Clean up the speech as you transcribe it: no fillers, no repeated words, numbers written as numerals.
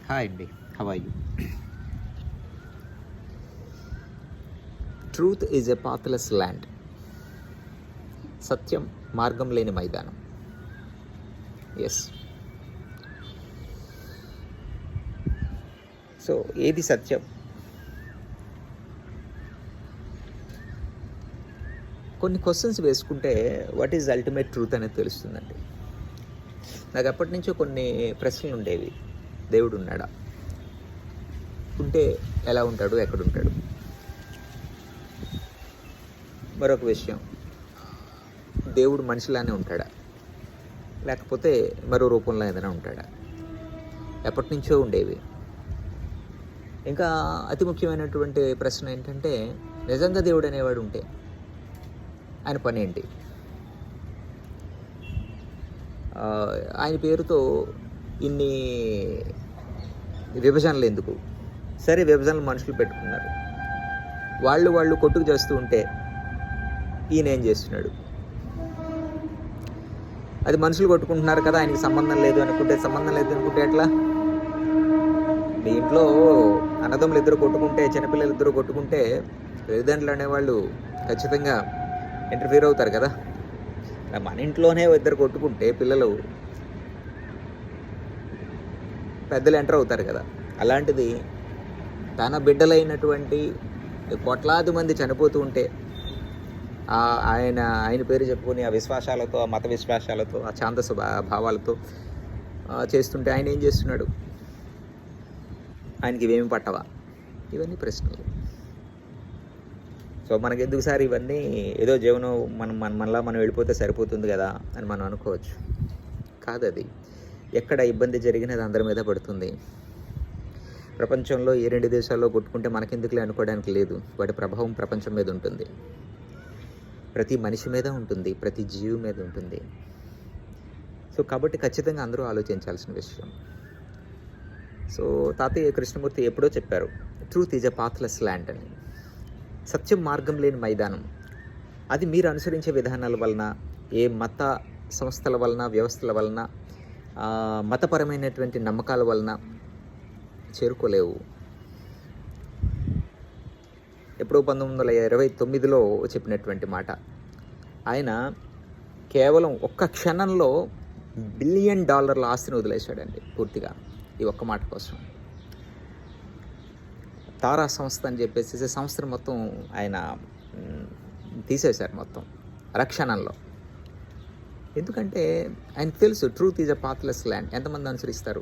Hi అండి, how are you? Truth is a pathless land. సత్యం మార్గం లేని మైదానం. ఎస్. సో ఏది సత్యం? కొన్ని క్వశ్చన్స్ వేసుకుంటే వాట్ ఈజ్ అల్టిమేట్ ట్రూత్ అనేది తెలుస్తుందండి. నాకు అప్పటి నుంచో కొన్ని ప్రశ్నలు ఉండేవి. దేవుడు ఉన్నాడా? ఉంటే ఎలా ఉంటాడు? ఎక్కడుంటాడు? మరొక విషయం, దేవుడు మనిషిలానే ఉంటాడా, లేకపోతే మరో రూపంలో ఏదైనా ఉంటాడా? ఎప్పటి నుంచో ఉండేవి. ఇంకా అతి ముఖ్యమైనటువంటి ప్రశ్న ఏంటంటే, నిజంగా దేవుడు అనేవాడు ఉంటే ఆయన పని ఏంటి? ఆయన పేరుతో ఇన్ని విభజనలు ఎందుకు? సరే, విభజనలు మనుషులు పెట్టుకున్నారు. వాళ్ళు కొట్టుకు చేస్తూ ఉంటే ఈయన ఏం చేస్తున్నాడు? అది మనుషులు కొట్టుకుంటున్నారు కదా, ఆయనకి సంబంధం లేదు అనుకుంటే ఎట్లా? మీ ఇంట్లో అన్నదమ్ములు ఇద్దరు కొట్టుకుంటే, చిన్నపిల్లలు ఇద్దరు కొట్టుకుంటే తల్లిదండ్రులు అనేవాళ్ళు ఖచ్చితంగా ఇంటర్ఫీర్ అవుతారు కదా. మన ఇంట్లోనే ఇద్దరు కొట్టుకుంటే పిల్లలు, పెద్దలు ఎంటర్ అవుతారు కదా. అలాంటిది తన బిడ్డలైనటువంటి కోట్లాది మంది చనిపోతూ ఉంటే ఆయన పేరు చెప్పుకొని ఆ విశ్వాసాలతో, ఆ మత విశ్వాసాలతో, ఆ ఛాందస భావాలతో చేస్తుంటే ఆయన ఏం చేస్తున్నాడు? ఆయనకి ఇవేమి పట్టవా? ఇవన్నీ ప్రశ్నలు. సో మనకెందుకు సార్ ఇవన్నీ? ఏదో జీవనం మనలా మనం వెళ్ళిపోతే సరిపోతుంది కదా అని మనం అనుకోవచ్చు. కాదు, అది ఎక్కడ ఇబ్బంది జరిగినది అందరి మీద పడుతుంది. ప్రపంచంలో ఏ రెండు దేశాల్లో కొట్టుకుంటే మనకెందుకులే అనుకోవడానికి లేదు. వాటి ప్రభావం ప్రపంచం మీద ఉంటుంది, ప్రతి మనిషి మీద ఉంటుంది, ప్రతి జీవి మీద ఉంటుంది. సో కాబట్టి ఖచ్చితంగా అందరూ ఆలోచించాల్సిన విషయం. సో తాతయ్య కృష్ణమూర్తి ఎప్పుడో చెప్పారు, truth is a pathless land అని. సత్యం మార్గం లేని మైదానం. అది మీరు అనుసరించే విధానాల వలన, ఏ మత సంస్థల వలన, వ్యవస్థల వలన, మతపరమైనటువంటి నమ్మకాల వలన చేరుకోలేవు. ఎప్పుడో 1929లో చెప్పినటువంటి మాట. ఆయన కేవలం ఒక్క క్షణంలో $1 బిలియన్ ఆస్తిని వదిలేశాడండి పూర్తిగా ఈ ఒక్క మాట కోసం. తారా సంస్థ అని చెప్పేసి సంస్థను మొత్తం ఆయన తీసేశారు మొత్తం రక్షణంలో. ఎందుకంటే ఆయనకు తెలుసు truth is a pathless land. ఎంతమంది అనుసరిస్తారు?